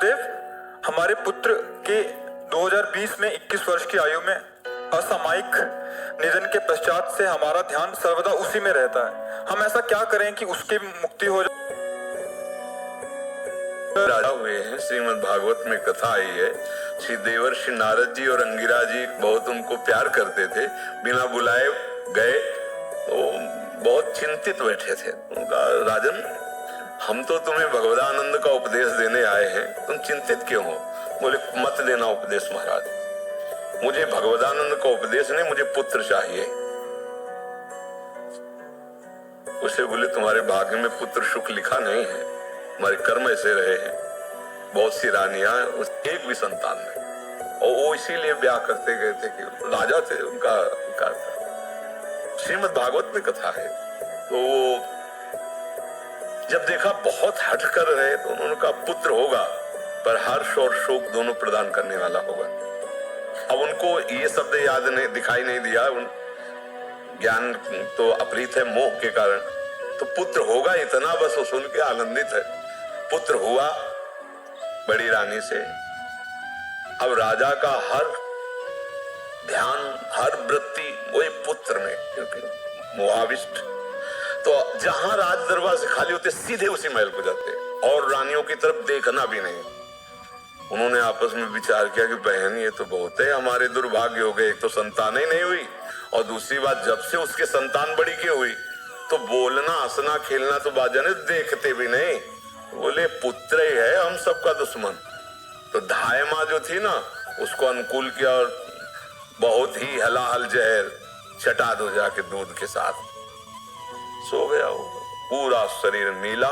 गुरुदेव, हमारे पुत्र के 2020 में 21 वर्ष की आयु में असामयिक निधन के पश्चात से हमारा ध्यान सर्वदा उसी में रहता है। हम ऐसा क्या करें कि उसकी मुक्ति हो जाए? राजा हुए हैं। श्रीमद् भागवत में कथा आई है, श्री देवर्षि नारद जी और अंगिरा जी बहुत उनको प्यार करते थे। बिना बुलाए गए तो बहुत चिंतित बैठे थे। उनका, राजन, हम तो तुम्हें भगवदानंद का उपदेश देने आए हैं, तुम चिंतित क्यों हो? बोले, मत देना उपदेश महाराज, मुझे भगवदानंद का उपदेश नहीं, मुझे पुत्र चाहिए। उसे बोले, तुम्हारे भाग्य में पुत्र सुख लिखा नहीं है, हमारे कर्म ऐसे रहे हैं। बहुत सी रानियां उस एक भी संतान नहीं, और वो इसीलिए ब्याह करते गए थे कि राजा थे, उनका था। श्रीमद् भागवत में कथा है। तो जब देखा बहुत हट कर रहे तो उन्होंने कहा, पुत्र होगा पर हर्ष और शोक दोनों प्रदान करने वाला होगा। अब उनको ये शब्द याद नहीं, दिखाई नहीं दिया, ज्ञान तो अपरीत है मोह के कारण। तो पुत्र होगा इतना बस वो सुन के आनंदित है। पुत्र हुआ बड़ी रानी से। अब राजा का हर ध्यान, हर वृत्ति वही पुत्र में, क्योंकि मोहाविष्ट। तो जहां राज दरबार से खाली होते सीधे उसी महल को जाते और रानियों की तरफ देखना भी नहीं। उन्होंने आपस में विचार किया कि बहन, ये तो बहुत है, हमारे दुर्भाग्य हो गए। एक तो संतान ही नहीं हुई, और दूसरी बात, जब से उसके संतान बड़ी क्यों हुई तो बोलना, हंसना, खेलना तो बाजाने देखते भी नहीं। बोले, पुत्र ही है हम सबका दुश्मन। तो धाय माँ जो थी ना, उसको अनुकूल किया और बहुत ही हलाहल जहर चटा दो जाके दूध के साथ। सो गया वो, पूरा शरीर नीला।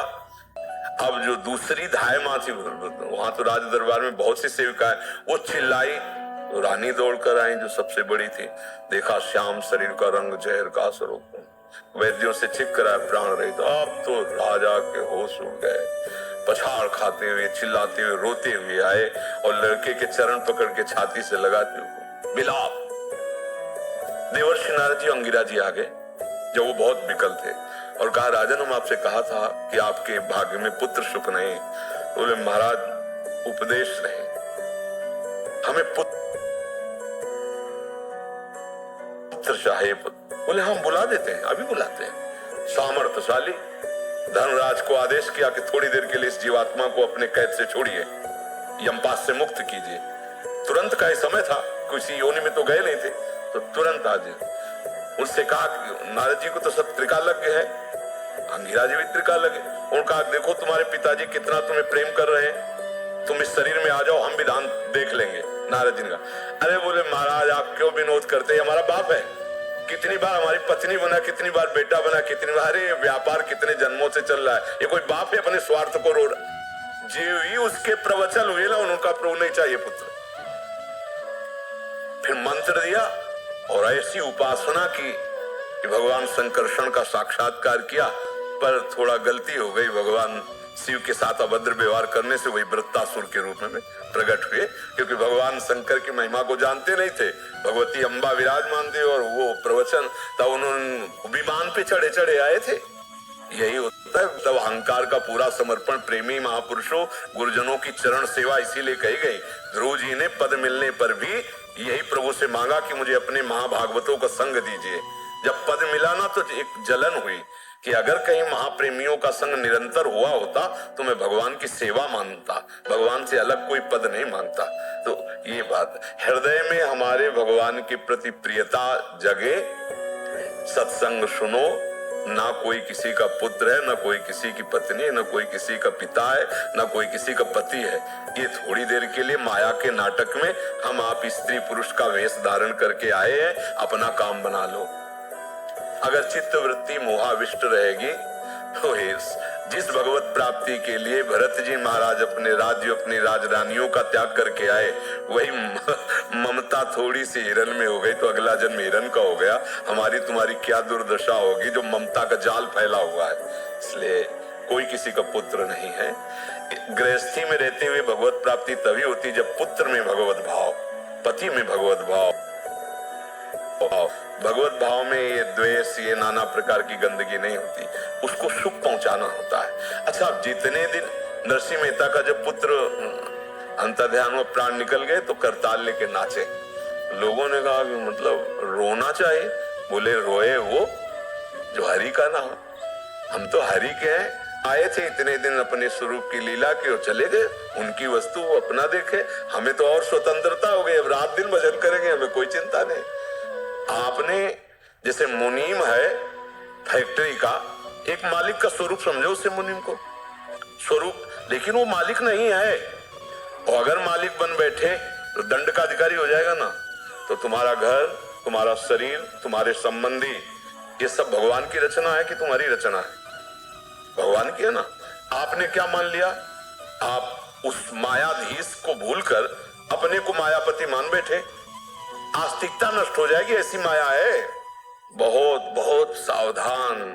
अब जो दूसरी धाय माँ थी, वहां तो राज दरबार में बहुत सी सेविकाएं, वो चिल्लाई तो रानी दौड़ कर आई जो सबसे बड़ी थी। देखा श्याम शरीर का रंग, जहर का असर। वैद्यों से छिप कर प्राण रही। तो अब तो राजा के होश उड़ गए। पछाड़ खाते हुए, चिल्लाते हुए, रोते हुए आए और लड़के के चरण पकड़ के छाती से लगाते हुए बिलाप। देवर्षि नारद जी, अंगिरा जी आ गए जब वो बहुत विकल थे और कहा, राजन, हम आपसे कहा था कि आपके भाग्य में पुत्र सुख नहीं। बोले, महाराज, उपदेश नहीं, हमें पुत्र चाहिए। बोले, हम बुला देते हैं, अभी बुलाते हैं। सामर्थ्यशाली धनराज को आदेश किया कि थोड़ी देर के लिए इस जीवात्मा को अपने कैद से छोड़िए, यमपास से मुक्त कीजिए। तुरंत का ही समय था, किसी योनि में तो गए नहीं थे, तो तुरंत आ जाए। उससे कहा, नारद जी को तो सब त्रिकालज्ञ है, अंगिरा जी भी त्रिकालज्ञ। उनका, देखो तुम्हारे पिताजी कितना तुम्हें प्रेम कर रहे हैं, तुम इस शरीर में आ जाओ, हम विधान देख लेंगे। नारद जी ने कहा, अरे बोले, महाराज आप क्यों विनोद करते हैं, हमारा बाप है। कितनी बार हमारी पत्नी बना, कितनी बार बेटा बना, कितनी बार व्यापार कितने जन्मों से चल रहा है। ये कोई बाप है अपने स्वार्थ को रो रहा। जीव ही उसके प्रवचन हुए ना, उनका प्रभु नहीं चाहिए पुत्र। फिर मंत्र दिया और ऐसी उपासना की कि भगवान संकर्षण का साक्षात्कार किया, पर थोड़ा गलती हो गई। भगवान शिव के साथ अभद्र व्यवहार करने से वही वृत्तासुर के रूप में प्रकट हुए, क्योंकि भगवान शंकर की महिमा को जानते नहीं थे। भगवती अम्बा विराजमान थी और वो प्रवचन तब उन्होंने विमान पे चढ़े चढ़े आए थे। यही होता है तब अहंकार का पूरा समर्पण। प्रेमी महापुरुषों, गुरुजनों की चरण सेवा इसीलिए कही गई। ध्रुव जी ने पद मिलने पर भी यही प्रभु से मांगा कि मुझे अपने महाभागवतों का संग दीजिए। जब पद मिला ना तो एक जलन हुई कि अगर कहीं महाप्रेमियों का संग निरंतर हुआ होता तो मैं भगवान की सेवा मानता, भगवान से अलग कोई पद नहीं मांगता। तो ये बात हृदय में हमारे भगवान के प्रति प्रियता जगे। सत्संग सुनो, ना कोई किसी का पुत्र है, ना कोई किसी की पत्नी है, ना कोई किसी का पिता है, ना कोई किसी का पति है। ये थोड़ी देर के लिए माया के नाटक में हम आप स्त्री पुरुष का वेश धारण करके आए हैं, अपना काम बना लो। अगर चित्त वृत्ति मोहाविष्ट रहेगी तो जिस भगवत प्राप्ति के लिए भरत जी महाराज अपने राज्य, अपनी राजरानियों का त्याग करके आए, वही ममता थोड़ी सी हिरन में हो गई तो अगला जन्म हिरन का हो गया। हमारी तुम्हारी क्या दुर्दशा होगी जो ममता का जाल फैला हुआ है। इसलिए कोई किसी का पुत्र नहीं है। गृहस्थी में रहते हुए भगवत प्राप्ति तभी होती जब पुत्र में भगवत भाव, पति में भगवत भाव, भगवत भाव में ये द्वेष, ये नाना प्रकार की गंदगी नहीं होती। उसको सुख पहुंचाना होता है। अच्छा, जितने दिन नरसिंह मेहता का जब पुत्र अंतर्ध्यान में प्राण निकल गए तो करताल लेके नाचे। लोगों ने कहा कि मतलब रोना चाहिए? बोले रोए वो जो हरि का नाम, हम तो हरि के हैं, आए थे इतने दिन अपने स्वरूप की लीला के और चले गए, उनकी वस्तु वो अपना देखे, हमें तो और स्वतंत्रता हो गई, अब रात दिन भजन करेंगे, हमें कोई चिंता नहीं। आपने जैसे मुनीम है फैक्ट्री का, एक मालिक का स्वरूप समझो उसे मुनीम को स्वरूप, लेकिन वो मालिक नहीं है। और अगर मालिक बन बैठे तो दंड का अधिकारी हो जाएगा ना। तो तुम्हारा घर, तुम्हारा शरीर, तुम्हारे संबंधी, ये सब भगवान की रचना है कि तुम्हारी रचना है? भगवान की है ना। आपने क्या मान लिया? आप उस मायाधीश को भूलकर अपने को मायापति मान बैठे। आस्तिकता नष्ट हो जाएगी, ऐसी माया है। बहुत बहुत सावधान।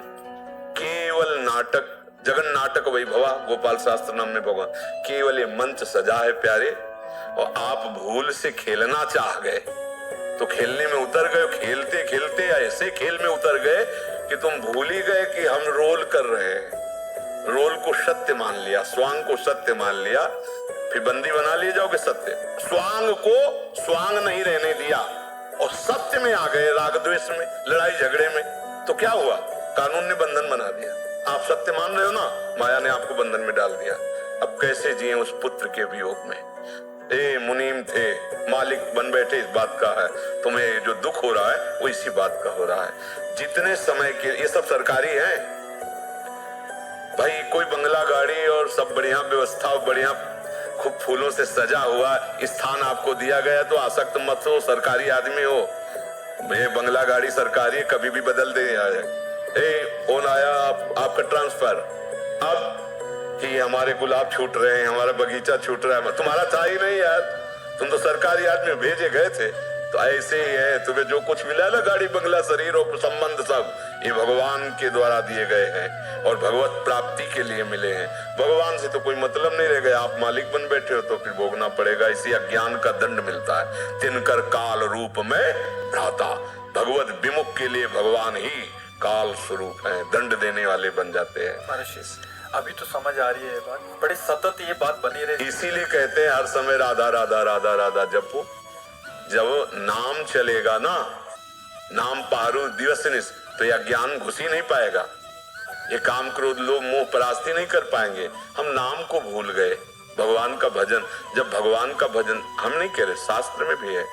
केवल नाटक, जगन नाटक वैभवा, गोपाल शास्त्र नाम में भगवान, केवल ये मंच सजा है प्यारे, और आप भूल से खेलना चाह गए तो खेलने में उतर गए। खेलते खेलते ऐसे खेल में उतर गए कि तुम भूल ही गए कि हम रोल कर रहे हैं। रोल को सत्य मान लिया, स्वांग को सत्य मान लिया, फिर बंदी बना लिए जाओगे सत्य। स्वांग को स्वांग नहीं रहने दिया और सत्य में आ गए, राग द्वेष में, लड़ाई झगड़े में। तो क्या हुआ? कानून ने बंधन बना दिया। आप सत्य मान रहे हो ना, माया ने आपको बंधन में डाल दिया। अब कैसे जिए उस पुत्र के वियोग में? ए मुनीम थे, मालिक बन बैठे, इस बात का है। तुम्हें जो दुख हो रहा है वो इसी बात का हो रहा है। जितने समय के, ये सब सरकारी है भाई, कोई बंगला गाड़ी और सब बढ़िया व्यवस्था, बढ़िया खूब फूलों से सजा हुआ स्थान आपको दिया गया तो आसक्त मत हो, सरकारी आदमी हो। ये बंगला गाड़ी सरकारी, कभी भी बदल दे। फोन आया, आपका ट्रांसफर, अब कि हमारे गुलाब छूट रहे हैं, हमारा बगीचा छूट रहा है। तुम्हारा था ही नहीं यार, तुम तो सरकारी आदमी भेजे गए थे। तो ऐसे ही है, तुम्हें जो कुछ मिला ना, गाड़ी बंगला शरीर और संबंध, सब ये भगवान के द्वारा दिए गए हैं और भगवत प्राप्ति के लिए मिले हैं। भगवान से तो कोई मतलब नहीं रह गया। आप मालिक बन बैठे हो तो फिर भोगना पड़ेगा। इसी अज्ञान का दंड मिलता है। तिनकर काल रूप में भ्राता, भगवत विमुख के लिए भगवान ही काल स्वरूप है, दंड देने वाले बन जाते हैं। अभी तो समझ आ रही है बात, बड़ी सतत ये बात बनी रही। इसीलिए कहते हैं हर समय राधा राधा राधा राधा जपो। जब नाम चलेगा ना, नाम पारू दिवस निस, तो यह ज्ञान घुस ही नहीं पाएगा। ये काम क्रोध लोभ मोह परास्ती नहीं कर पाएंगे। हम नाम को भूल गए। भगवान का भजन, जब भगवान का भजन, हम नहीं कह रहे, शास्त्र में भी है।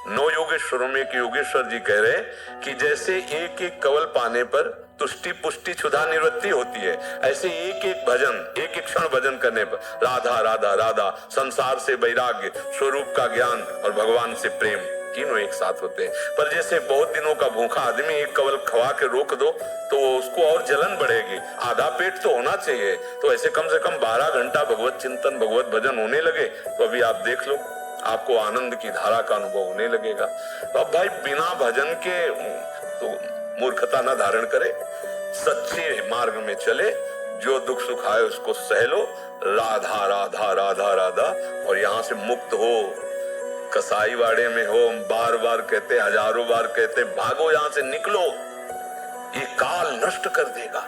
9 योगेश्वरों में एक योगेश्वर जी कह रहे कि जैसे एक एक कवल पाने पर तुष्टि पुष्टि क्षुधा निवृत्ति होती है, ऐसे एक एक भजन, एक एक क्षण भजन करने पर राधा राधा राधा, संसार से वैराग्य, स्वरूप का ज्ञान और भगवान से प्रेम, तीनों एक साथ होते हैं। पर जैसे बहुत दिनों का भूखा आदमी एक कवल खवा के रोक दो तो उसको और जलन बढ़ेगी, आधा पेट तो होना चाहिए। तो ऐसे कम से कम 12 घंटा भगवत चिंतन, भगवत भजन होने लगे तो अभी आप देख लो, आपको आनंद की धारा का अनुभव होने लगेगा। तो अब भाई बिना भजन के तो मूर्खता ना धारण करे, सच्चे मार्ग में चले, जो दुख सुख आए उसको सह लो, राधा राधा राधा राधा, और यहाँ से मुक्त हो। कसाई वाड़े में हो, बार बार कहते, हजारों बार कहते, भागो यहाँ से, निकलो, ये काल नष्ट कर देगा।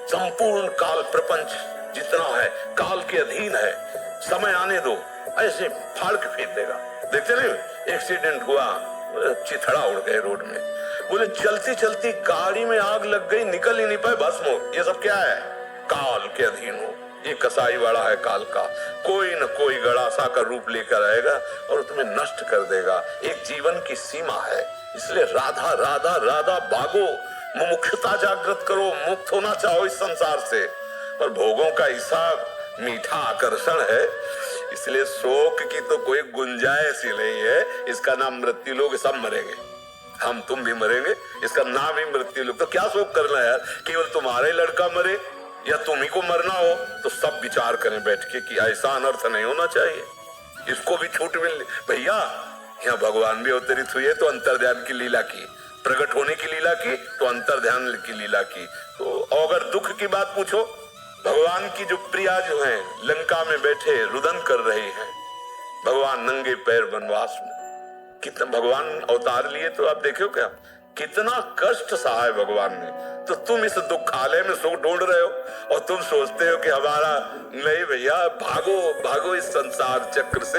संपूर्ण काल प्रपंच जितना है काल के अधीन है। समय आने दो, ऐसे फाड़ के फेंक देगा। देखते नहीं, एक्सीडेंट हुआ, चिथड़ा उड़ गए रोड में, बोले चलती चलती गाड़ी में आग लग गई, निकल ही नहीं पाए, भस्म हो। ये सब क्या है? काल के अधीन हो। ये कसाई वाला है काल का, कोई न कोई गड़ासा का रूप लेकर आएगा और तुम्हें नष्ट कर देगा। एक जीवन की सीमा है, इसलिए राधा राधा राधा भागो, मुमुक्षुता जागृत करो, मुक्त होना चाहो इस संसार से। और भोगों का हिसाब मीठा आकर्षण है, इसलिए शोक की तो कोई गुंजाइश ही नहीं है। इसका नाम मृत्यु लोग, सब मरेंगे, हम तुम भी मरेंगे, इसका नाम ही मृत्यु लोग। तो क्या शोक करना यार, केवल तुम्हारा ही लड़का मरे या तुम ही को मरना हो? तो सब विचार करें बैठ के कि ऐसा अनर्थ नहीं होना चाहिए, इसको भी छूट मिल। भैया यहाँ भगवान भी अवतरित हुए तो अंतर्ध्यान की लीला की, प्रकट होने की लीला की तो अंतर्ध्यान की लीला की। तो अगर दुख की बात पूछो, भगवान की जो प्रिया जो है लंका में बैठे रुदन कर रहे हैं, भगवान नंगे पैर वनवास में, कितना भगवान अवतार लिए तो आप देखो क्या कितना कष्ट सहा है भगवान ने। तो तुम इस दुखालय में सुख ढूंढ रहे हो और तुम सोचते हो कि हमारा नहीं। भैया भागो भागो इस संसार चक्र से।